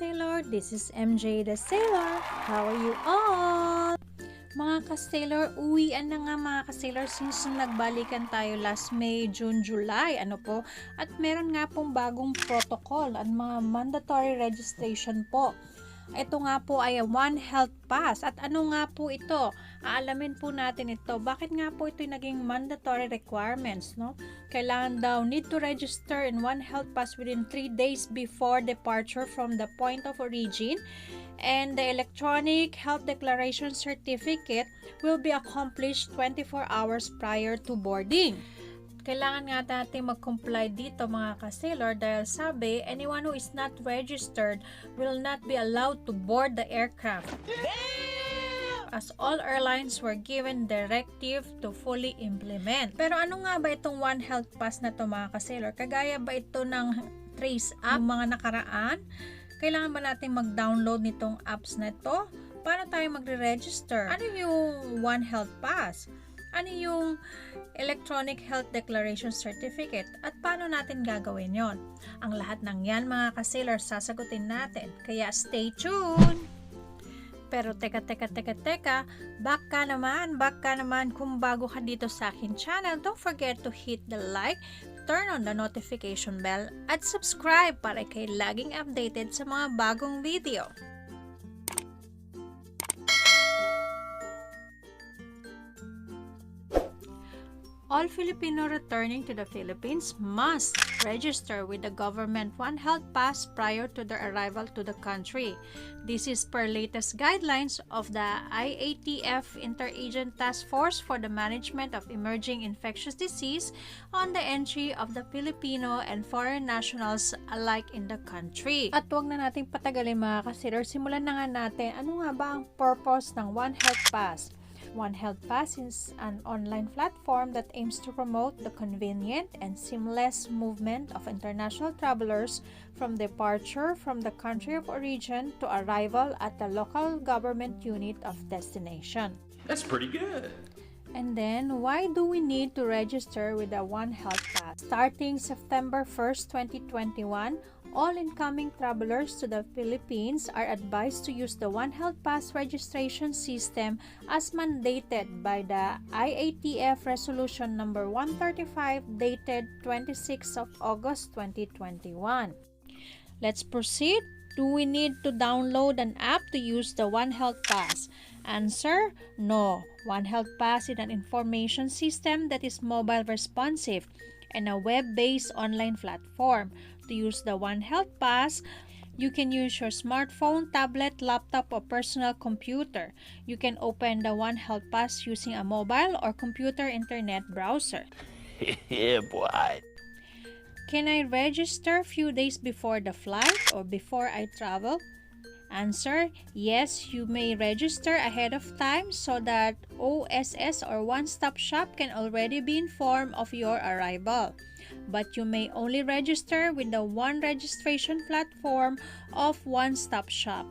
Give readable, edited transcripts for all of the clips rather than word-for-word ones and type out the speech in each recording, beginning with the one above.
ka-sailor, this is MJ the Sailor. How are you all? Mga ka-sailor, uwian na nga mga ka-sailor since nagbalikan tayo last May, June, July. At meron nga pong bagong protocol at mga mandatory registration po. Ito nga po ay One Health Pass. At ano nga po ito? Aalamin po natin ito. Bakit nga po ito yung naging mandatory requirements, no? Kailangan daw need to register in One Health Pass within 3 days before departure from the point of origin. And the electronic health declaration certificate will be accomplished 24 hours prior to boarding. Kailangan nga natin mag-comply dito mga ka-sailor dahil sabi, anyone who is not registered will not be allowed to board the aircraft. As all airlines were given directive to fully implement. Pero ano nga ba itong One Health Pass na to mga ka-sailor? Kagaya ba ito ng Trace App, mga nakaraan? Kailangan ba natin mag-download nitong apps na ito? Paano tayo magre-register? Ano yung One Health Pass? Ano yung Electronic Health Declaration Certificate? At paano natin gagawin yon? Ang lahat ng yan mga ka-sailor sasagutin natin. Kaya stay tuned! Pero teka, back ka naman kung bago ka dito sa akin channel. Don't forget to hit the like, turn on the notification bell, at subscribe para kayo laging updated sa mga bagong video. All Filipino returning to the Philippines must register with the government One Health Pass prior to their arrival to the country. This is per latest guidelines of the IATF Inter-Agent Task Force for the Management of Emerging Infectious Disease on the entry of the Filipino and foreign nationals alike in the country. At huwag na nating patagalin mga ka-sailor, simulan na nga natin ano nga ba ang purpose ng One Health Pass. One Health Pass is an online platform that aims to promote the convenient and seamless movement of international travelers from departure from the country of origin to arrival at the local government unit of destination. That's pretty good. And then, why do we need to register with the One Health Pass? Starting September 1st, 2021, all incoming travelers to the Philippines are advised to use the One Health Pass registration system as mandated by the IATF Resolution Number 135 dated 26th of August 2021. Let's proceed. Do we need to download an app to use the One Health Pass? Answer, no. One Health Pass is an information system that is mobile responsive and a web-based online platform. To use the One Health Pass, you can use your smartphone, tablet, laptop, or personal computer. You can open the One Health Pass using a mobile or computer internet browser. Yeah, boy. Can I register a few days before the flight or before I travel? Answer, yes, you may register ahead of time so that OSS or one-stop shop can already be informed of your arrival. But you may only register with the one registration platform of one-stop shop.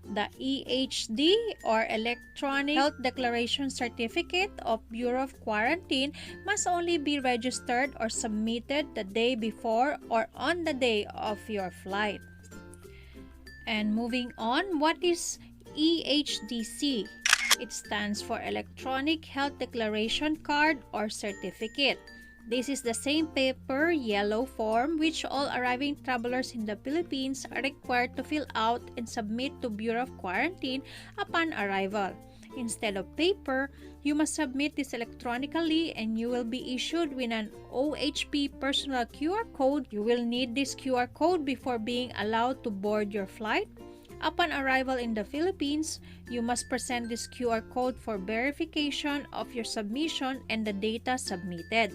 The EHD or Electronic Health Declaration Certificate of Bureau of Quarantine must only be registered or submitted the day before or on the day of your flight. And moving on, what is EHDC? It stands for Electronic Health Declaration Card or Certificate. This is the same paper, yellow form, which all arriving travelers in the Philippines are required to fill out and submit to Bureau of Quarantine upon arrival. Instead of paper, you must submit this electronically and you will be issued with an OHP personal QR code. You will need this QR code before being allowed to board your flight. Upon arrival in the Philippines, you must present this QR code for verification of your submission and the data submitted.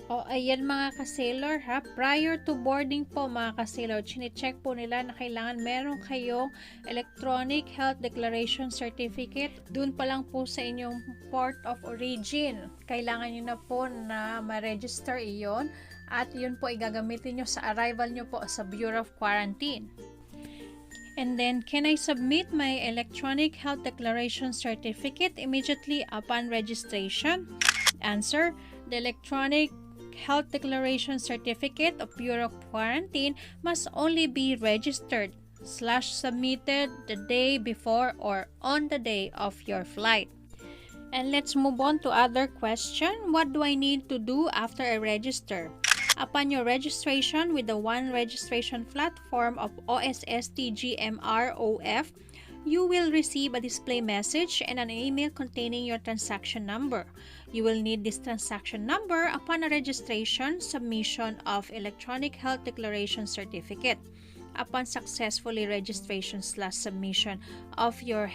O ayan mga ka-sailor ha, prior to boarding po mga ka-sailor, chine-check po nila na kailangan meron kayong Electronic Health Declaration Certificate. Doon pa lang po sa inyong port of origin. Kailangan nyo na po na ma-register iyon at yun po igagamitin nyo sa arrival nyo po sa Bureau of Quarantine. And then, can I submit my Electronic Health Declaration Certificate immediately upon registration? Answer, the Electronic Health Declaration Certificate of Bureau of Quarantine must only be registered / submitted the day before or on the day of your flight. And let's move on to other question. What do I need to do after I register? Upon your registration with the One Registration Platform of OSS TGMROF, you will receive a display message and an email containing your transaction number. You will need this transaction number upon a registration submission of Electronic Health Declaration Certificate. Upon successfully registration / submission of your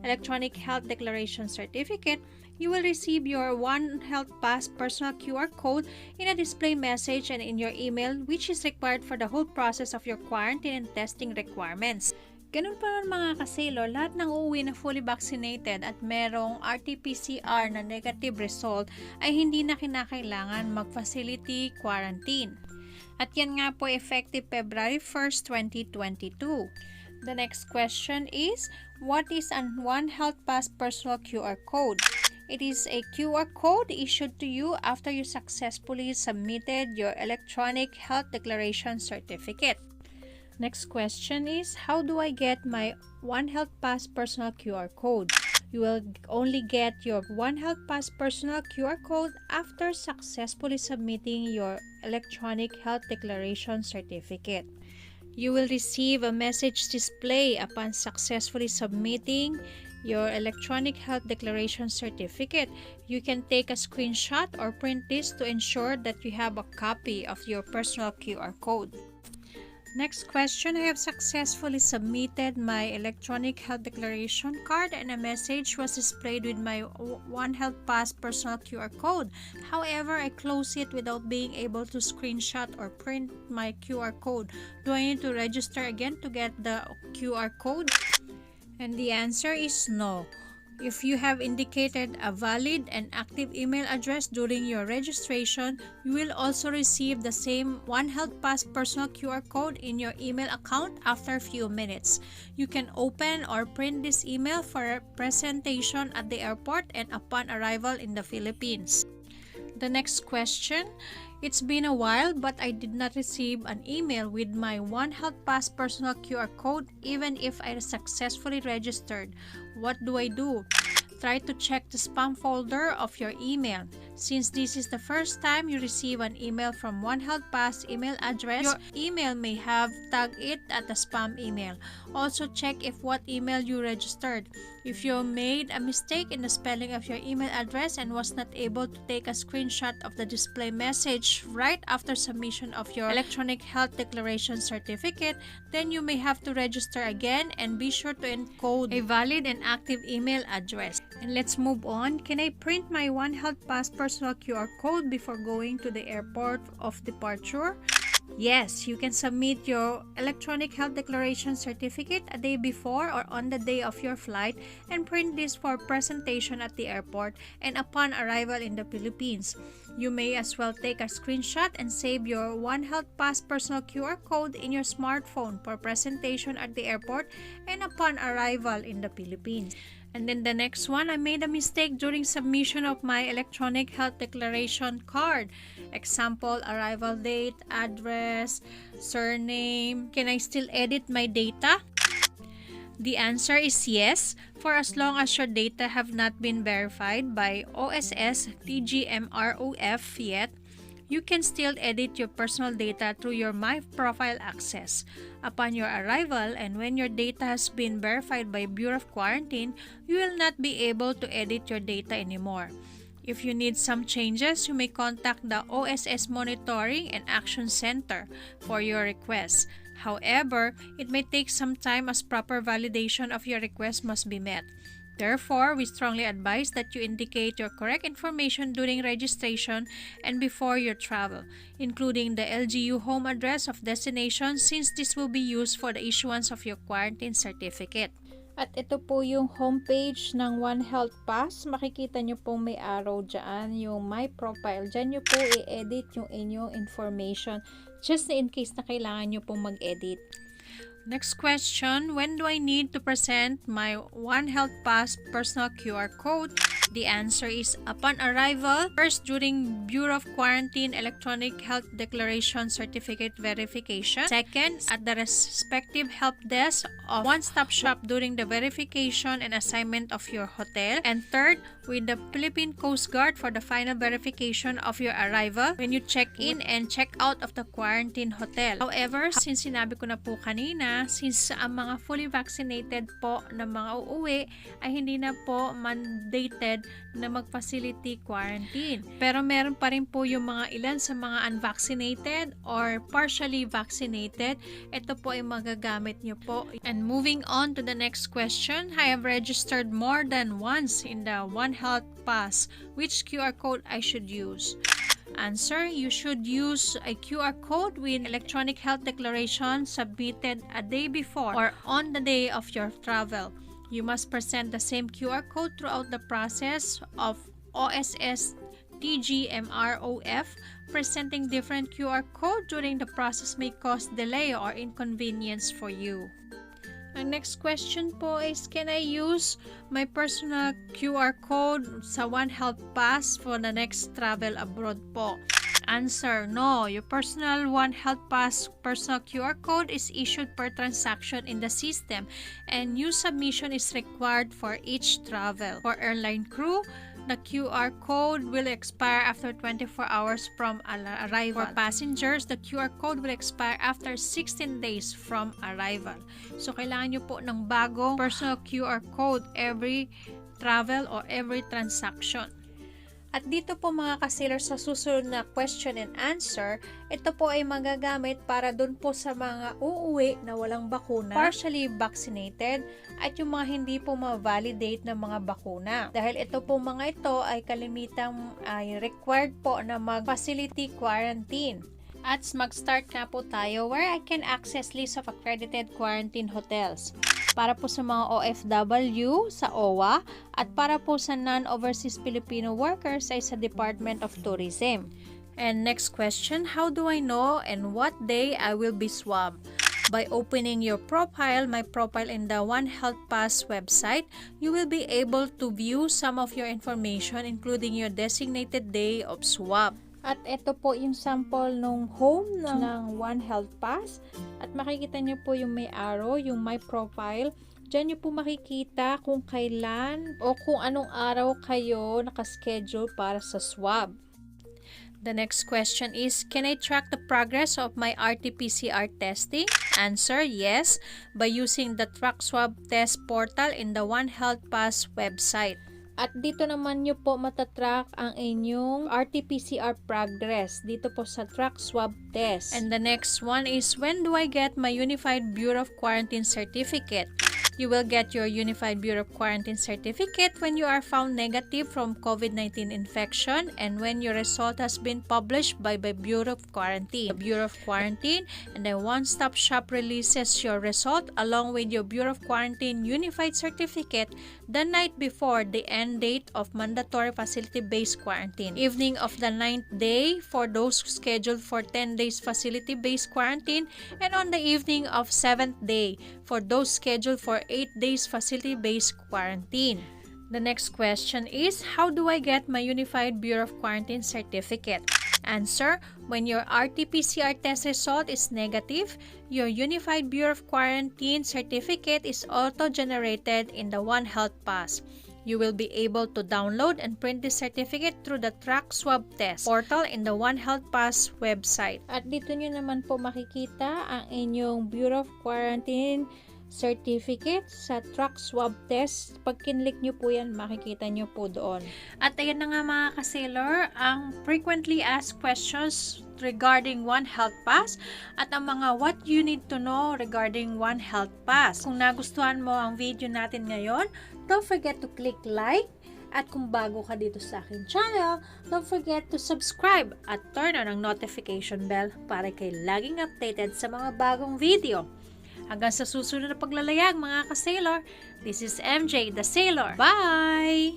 Electronic Health Declaration Certificate, you will receive your One Health Pass personal QR code in a display message and in your email, which is required for the whole process of your quarantine and testing requirements. Ganun pa rin mga ka-sailor, lahat ng uuwi na fully vaccinated at merong RT-PCR na negative result ay hindi na kinakailangan mag-facility quarantine. At yan nga po effective February 1st, 2022. The next question is, what is an One Health Pass personal QR code? It is a QR code issued to you after you successfully submitted your Electronic Health Declaration Certificate. Next question is, how do I get my One Health Pass personal QR code? You will only get your One Health Pass personal QR code after successfully submitting your Electronic Health Declaration Certificate. You will receive a message display upon successfully submitting your Electronic Health Declaration Certificate. You can take a screenshot or print this to ensure that you have a copy of your personal QR code. Next question, I have successfully submitted my Electronic Health Declaration card and a message was displayed with my One Health Pass personal QR code. However, I close it without being able to screenshot or print my QR code. Do I need to register again to get the QR code? And the answer is no. If you have indicated a valid and active email address during your registration, you will also receive the same One Health Pass personal QR code in your email account after a few minutes. You can open or print this email for presentation at the airport and upon arrival in the Philippines. The next question, it's been a while but I did not receive an email with my One Health Pass personal QR code even if I successfully registered. What do I do? Try to check the spam folder of your email. Since this is the first time you receive an email from One Health Pass email address, your email may have tagged it at the spam email. Also check if what email you registered. If you made a mistake in the spelling of your email address and was not able to take a screenshot of the display message right after submission of your Electronic Health Declaration Certificate, then you may have to register again and be sure to encode a valid and active email address. And let's move on. Can I print my One Health Pass personal QR code before going to the airport of departure? Yes, you can submit your Electronic Health Declaration Certificate a day before or on the day of your flight and print this for presentation at the airport and upon arrival in the Philippines. You may as well take a screenshot and save your One Health Pass personal QR code in your smartphone for presentation at the airport and upon arrival in the Philippines. And then the next one, I made a mistake during submission of my Electronic Health Declaration card. Example, arrival date, address, surname. Can I still edit my data? The answer is yes, for as long as your data have not been verified by OSS TGMROF yet, you can still edit your personal data through your My Profile access. Upon your arrival and when your data has been verified by Bureau of Quarantine, you will not be able to edit your data anymore. If you need some changes, you may contact the OSS Monitoring and Action Center for your request. However, it may take some time as proper validation of your request must be met. Therefore, we strongly advise that you indicate your correct information during registration and before your travel, including the LGU home address of destination since this will be used for the issuance of your quarantine certificate. At ito po yung homepage ng One Health Pass. Makikita nyo pong may arrow dyan, yung My Profile. Dyan nyo po i-edit yung inyong information just in case na kailangan nyo pong mag-edit. Next question, when do I need to present my One Health Pass personal QR code? The answer is upon arrival. First, during Bureau of Quarantine Electronic Health Declaration Certificate Verification. Second, at the respective help desk of one-stop shop during the verification and assignment of your hotel. And third, with the Philippine Coast Guard for the final verification of your arrival when you check in and check out of the quarantine hotel. However, since sinabi ko na po kanina, since ang mga fully vaccinated po na mga uuwi ay hindi na po mandated na mag-facility quarantine. Pero meron pa rin po yung mga ilan sa mga unvaccinated or partially vaccinated. Ito po ay magagamit nyo po. And moving on to the next question, I have registered more than once in the One Health Pass. Which QR code I should use? Answer, you should use a QR code with electronic health declaration submitted a day before or on the day of your travel. You must present the same QR code throughout the process of OSS TGMROF. Presenting different QR code during the process may cause delay or inconvenience for you. Ang next question po is, can I use my personal QR code sa One Health Pass for the next travel abroad po? Answer, no. Your personal One Health Pass personal QR code is issued per transaction in the system and new submission is required for each travel. For airline crew, the QR code will expire after 24 hours from arrival. For passengers, the QR code will expire after 16 days from arrival. So, kailangan nyo po ng bagong personal QR code every travel or every transaction. At dito po mga ka-sailor, sa susunod na question and answer, ito po ay magagamit para dun po sa mga uuwi na walang bakuna, partially vaccinated, at yung mga hindi po ma-validate na mga bakuna. Dahil ito po mga ito ay kalimitang required po na mag-facility quarantine. At mag-start na po tayo where I can access list of accredited quarantine hotels. Para po sa mga OFW sa OWA at para po sa non-overseas Filipino workers ay sa Department of Tourism. And next question, how do I know and what day I will be swabbed? By opening your profile, my profile in the One Health Pass website, you will be able to view some of your information including your designated day of swab. At ito po yung sample ng home ng One Health Pass. At makikita nyo po yung may arrow, yung my profile. Diyan nyo po makikita kung kailan o kung anong araw kayo nakaschedule para sa swab. The next question is, can I track the progress of my RT-PCR testing? Answer, yes, by using the Track Swab Test portal in the One Health Pass website. At dito naman nyo po matatrack ang inyong RT-PCR progress dito po sa Track Swab Test. And the next one is, when do I get my Unified Bureau of Quarantine Certificate? You will get your Unified Bureau of Quarantine Certificate when you are found negative from COVID-19 infection and when your result has been published by the Bureau of Quarantine. The Bureau of Quarantine and the one-stop shop releases your result along with your Bureau of Quarantine Unified Certificate the night before the end date of mandatory facility-based quarantine. Evening of the 9th day for those scheduled for 10 days facility-based quarantine and on the evening of 7th day for those scheduled for 8 days facility-based quarantine. The next question is, how do I get my Unified Bureau of Quarantine Certificate? Answer, when your RT-PCR test result is negative, your Unified Bureau of Quarantine Certificate is auto-generated in the One Health Pass. You will be able to download and print the certificate through the Track Swab Test portal in the One Health Pass website. At dito nyo naman po makikita ang inyong Bureau of Quarantine certificate sa Track Swab Test. Pag kinlik nyo po yan, makikita nyo po doon. At ayan na nga mga ka-sailor, ang frequently asked questions regarding One Health Pass at ang mga what you need to know regarding One Health Pass. Kung nagustuhan mo ang video natin ngayon, don't forget to click like. At kung bago ka dito sa aking channel, don't forget to subscribe at turn on ang notification bell para kay laging updated sa mga bagong video. Hanggang sa susunod na paglalayag mga ka-sailor, this is MJ the Sailor. Bye!